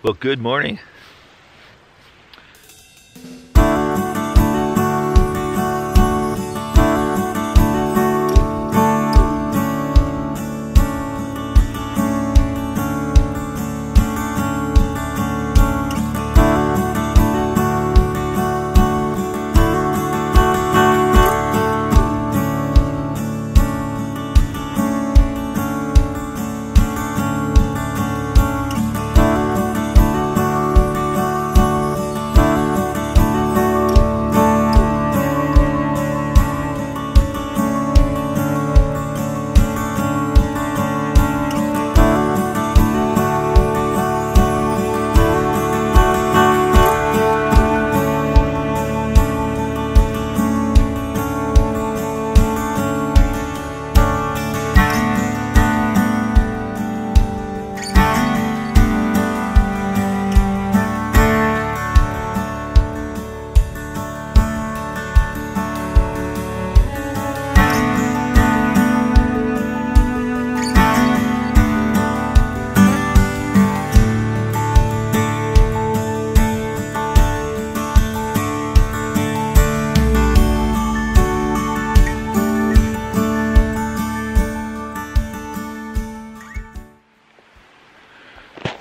Well, good morning.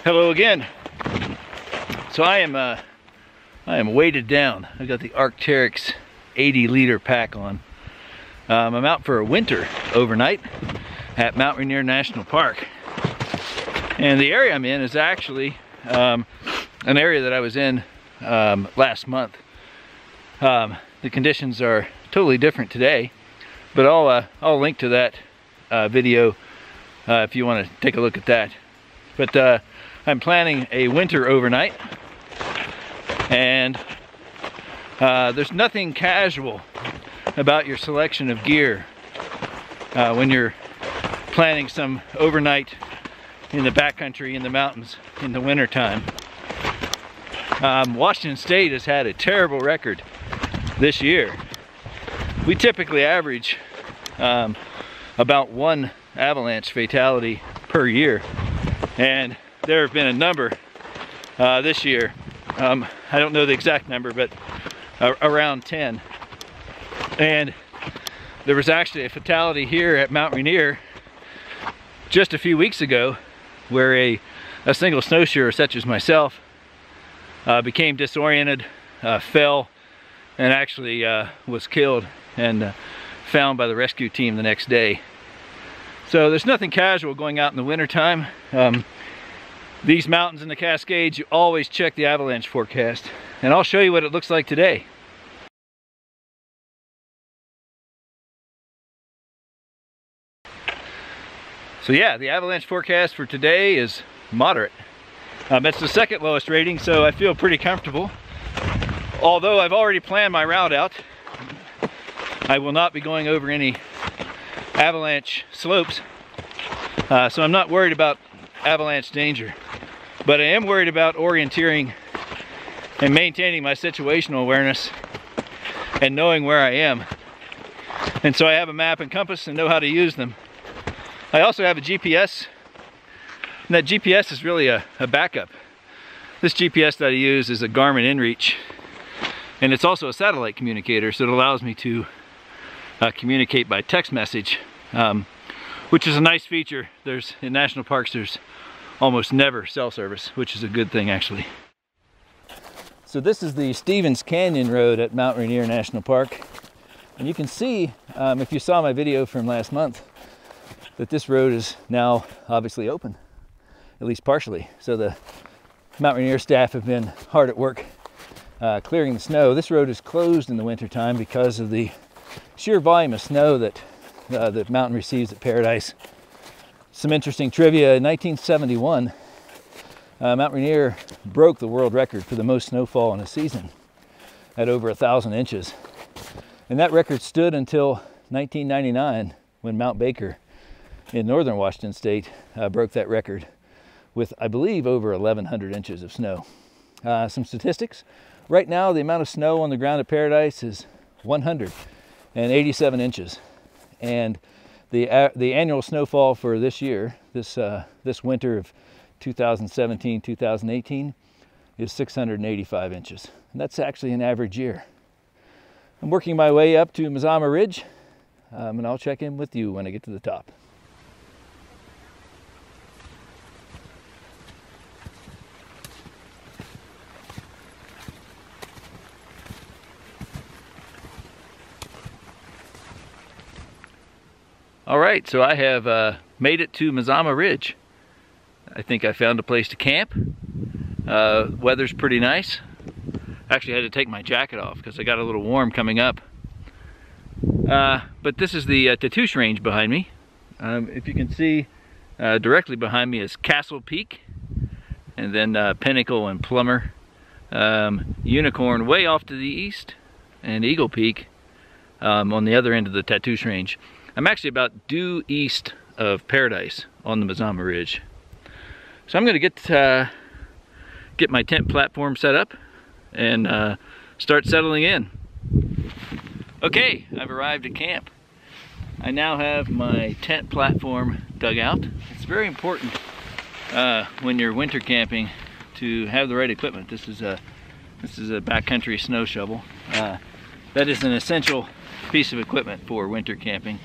Hello again. So I am weighted down. I've got the Arc'teryx 80-liter pack on. I'm out for a winter overnight at Mount Rainier National Park, and the area I'm in is actually an area that I was in last month. The conditions are totally different today, but I'll link to that video if you want to take a look at that. But I'm planning a winter overnight, and there's nothing casual about your selection of gear when you're planning some overnight in the backcountry in the mountains in the winter time. Washington State has had a terrible record this year. We typically average about one avalanche fatality per year, and there have been a number this year. I don't know the exact number, but around 10. And there was actually a fatality here at Mount Rainier just a few weeks ago, where a single snowshoer such as myself became disoriented, fell, and actually was killed and found by the rescue team the next day. So there's nothing casual going out in the wintertime. These mountains in the Cascades, you always check the avalanche forecast, and I'll show you what it looks like today. So yeah, the avalanche forecast for today is moderate. It's the second lowest rating, so I feel pretty comfortable. Although I've already planned my route out, I will not be going over any avalanche slopes, so I'm not worried about avalanche danger. But I am worried about orienteering and maintaining my situational awareness and knowing where I am. And so I have a map and compass and know how to use them. I also have a GPS, and that GPS is really a backup. This GPS that I use is a Garmin inReach, and it's also a satellite communicator, so it allows me to communicate by text message, which is a nice feature. In national parks, there's almost never cell service, which is a good thing actually. So this is the Stevens Canyon Road at Mount Rainier National Park, and you can see, if you saw my video from last month, that this road is now obviously open, at least partially. So the Mount Rainier staff have been hard at work clearing the snow. This road is closed in the wintertime because of the sheer volume of snow that the mountain receives at Paradise. Some interesting trivia: in 1971, Mount Rainier broke the world record for the most snowfall in a season at over 1,000 inches. And that record stood until 1999, when Mount Baker in northern Washington State broke that record with, I believe, over 1,100 inches of snow. Some statistics: right now the amount of snow on the ground at Paradise is 187 inches, and the annual snowfall for this year, this winter of 2017, 2018 is 685 inches. And that's actually an average year. I'm working my way up to Mazama Ridge, and I'll check in with you when I get to the top. All right, so I have made it to Mazama Ridge. I think I found a place to camp. Weather's pretty nice. Actually had to take my jacket off because I got a little warm coming up. But this is the Tattosh Range behind me. If you can see, directly behind me is Castle Peak, and then Pinnacle and Plummer. Unicorn way off to the east, and Eagle Peak on the other end of the Tattosh Range. I'm actually about due east of Paradise on the Mazama Ridge. So I'm going to get my tent platform set up and start settling in. Okay, I've arrived at camp. I now have my tent platform dug out. It's very important when you're winter camping to have the right equipment. This is a backcountry snow shovel. That is an essential piece of equipment for winter camping.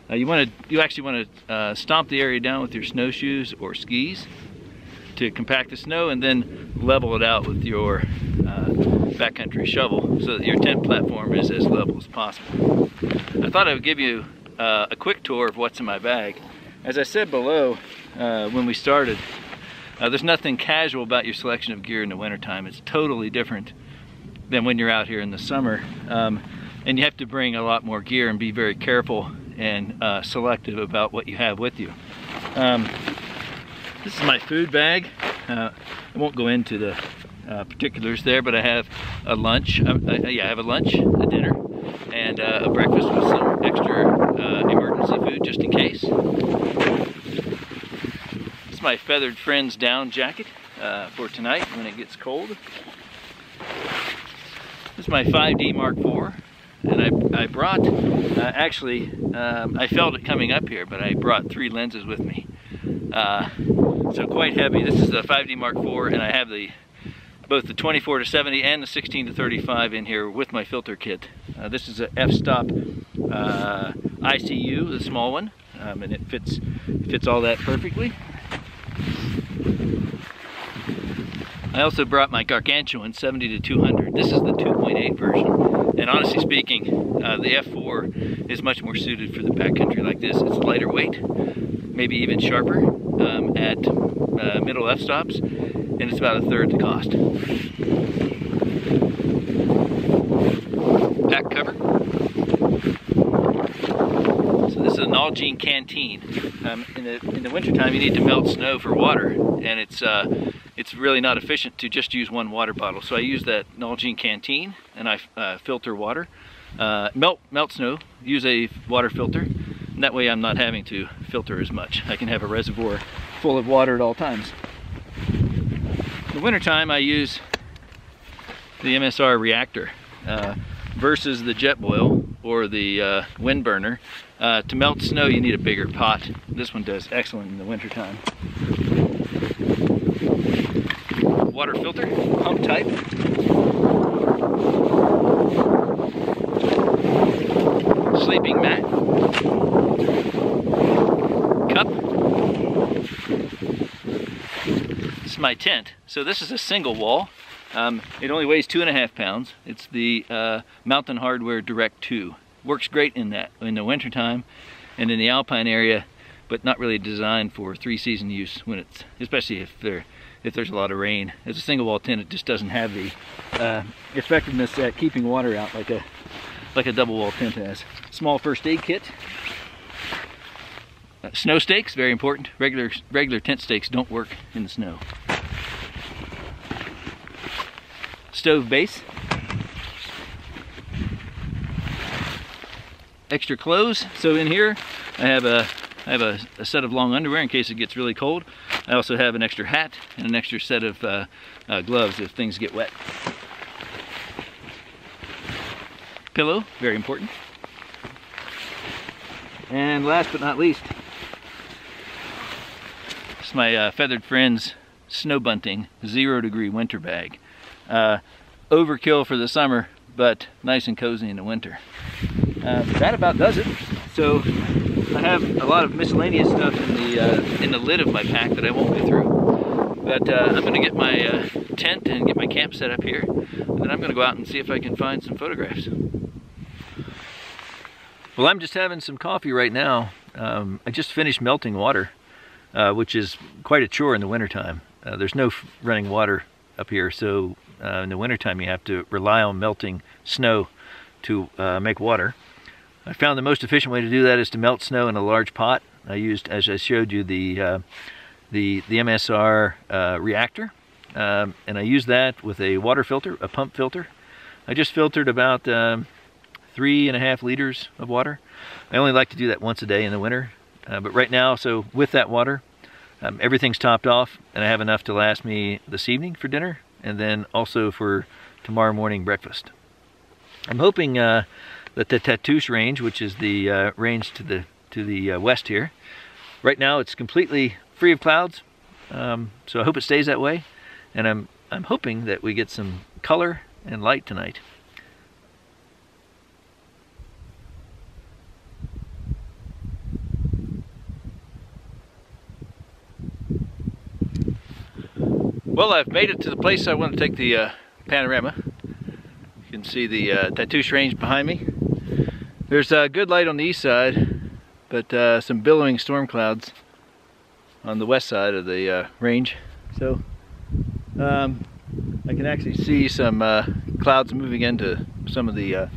You actually want to stomp the area down with your snowshoes or skis to compact the snow, and then level it out with your backcountry shovel so that your tent platform is as level as possible. I thought I would give you a quick tour of what's in my bag. As I said below when we started, there's nothing casual about your selection of gear in the wintertime. It's totally different than when you're out here in the summer. And you have to bring a lot more gear and be very careful and selective about what you have with you. This is my food bag. I won't go into the particulars there, but I have a lunch. I have a lunch, a dinner, and a breakfast with some extra emergency food just in case. This is my Feathered Friends down jacket for tonight when it gets cold. This is my 5D Mark IV. And I brought, actually, I felt it coming up here, but I brought 3 lenses with me. So quite heavy. This is the 5D Mark IV, and I have both the 24-70 and the 16-35 in here with my filter kit. This is a f-stop ICU, the small one, and it fits all that perfectly. I also brought my gargantuan 70-200. This is the 2.8 version. And honestly speaking, the F4 is much more suited for the backcountry like this. It's lighter weight, maybe even sharper at middle f-stops, and it's about 1/3 the cost. Pack cover. So this is an Nalgene canteen. In the wintertime, you need to melt snow for water, and it's really not efficient to just use one water bottle. So I use that Nalgene canteen, and I filter water, melt snow, use a water filter, and that way I'm not having to filter as much. I can have a reservoir full of water at all times. In the wintertime, I use the MSR reactor versus the jet boil or the wind burner. To melt snow, you need a bigger pot. This one does excellent in the wintertime. Water filter, pump type. Sleeping mat. Cup. This is my tent. So this is a single wall. It only weighs 2.5 pounds. It's the Mountain Hardware Direct 2. Works great in the wintertime and in the alpine area, but not really designed for 3-season use when it's, especially if there's a lot of rain. As a single wall tent, it just doesn't have the effectiveness at keeping water out like a double wall tent has. Small first aid kit. Snow stakes, very important. Regular tent stakes don't work in the snow. Stove base. Extra clothes. So in here I have a set of long underwear in case it gets really cold. I also have an extra hat and an extra set of gloves if things get wet. Pillow, very important. And last but not least, It's my Feathered Friends Snow Bunting 0 degree winter bag. Overkill for the summer, but nice and cozy in the winter. That about does it. So I have a lot of miscellaneous stuff in the lid of my pack that I won't go through. But I'm going to get my tent and get my camp set up here, and then I'm going to go out and see if I can find some photographs. Well, I'm just having some coffee right now. I just finished melting water, which is quite a chore in the wintertime. There's no running water up here, so in the wintertime you have to rely on melting snow to make water. I found the most efficient way to do that is to melt snow in a large pot. I used, as I showed you, the MSR reactor, and I used that with a water filter, a pump filter. I just filtered about 3.5 liters of water. I only like to do that once a day in the winter, but right now, so with that water, everything's topped off, and I have enough to last me this evening for dinner, and then also for tomorrow morning breakfast. I'm hoping that the Tattosh range, which is the range to the west here, right now it's completely free of clouds, so I hope it stays that way, and I'm hoping that we get some color and light tonight. Well, I've made it to the place I want to take the panorama. You can see the Tattosh range behind me. There's good light on the east side, but some billowing storm clouds on the west side of the range. So I can actually see some clouds moving into some of the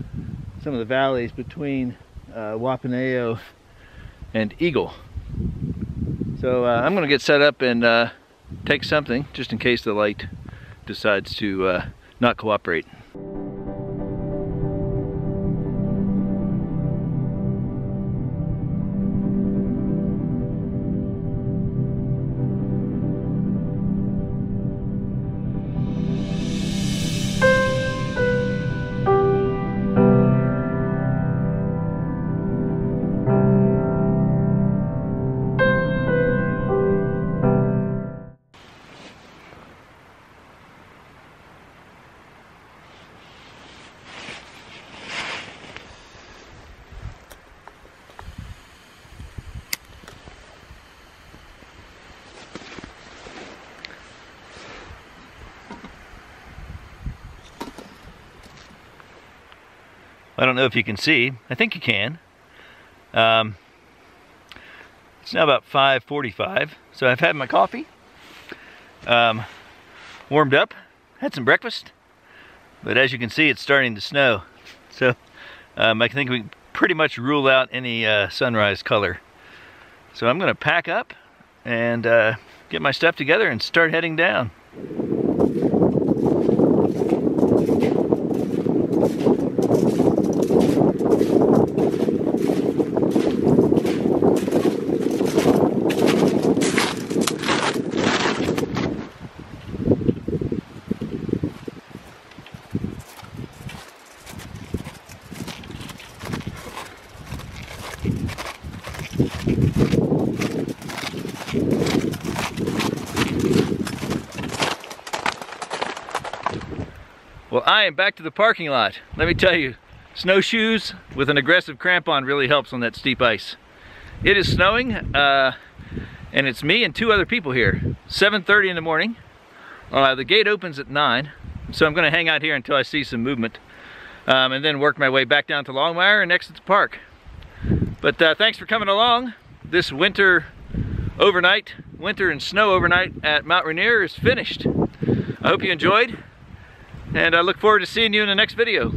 valleys between Wapaneo and Eagle. So I'm going to get set up and take something just in case the light decides to not cooperate. I don't know if you can see. I think you can. It's now about 5:45, so I've had my coffee, warmed up, had some breakfast, but as you can see, it's starting to snow. So I think we can pretty much rule out any sunrise color. So I'm going to pack up and get my stuff together and start heading down. Well, I am back to the parking lot. Let me tell you, snowshoes with an aggressive crampon really helps on that steep ice. It is snowing, and it's me and 2 other people here. 7:30 in the morning. The gate opens at 9, so I'm going to hang out here until I see some movement, and then work my way back down to Longmire and exit the park. But thanks for coming along. This winter and snow overnight at Mount Rainier is finished. I hope you enjoyed, and I look forward to seeing you in the next video.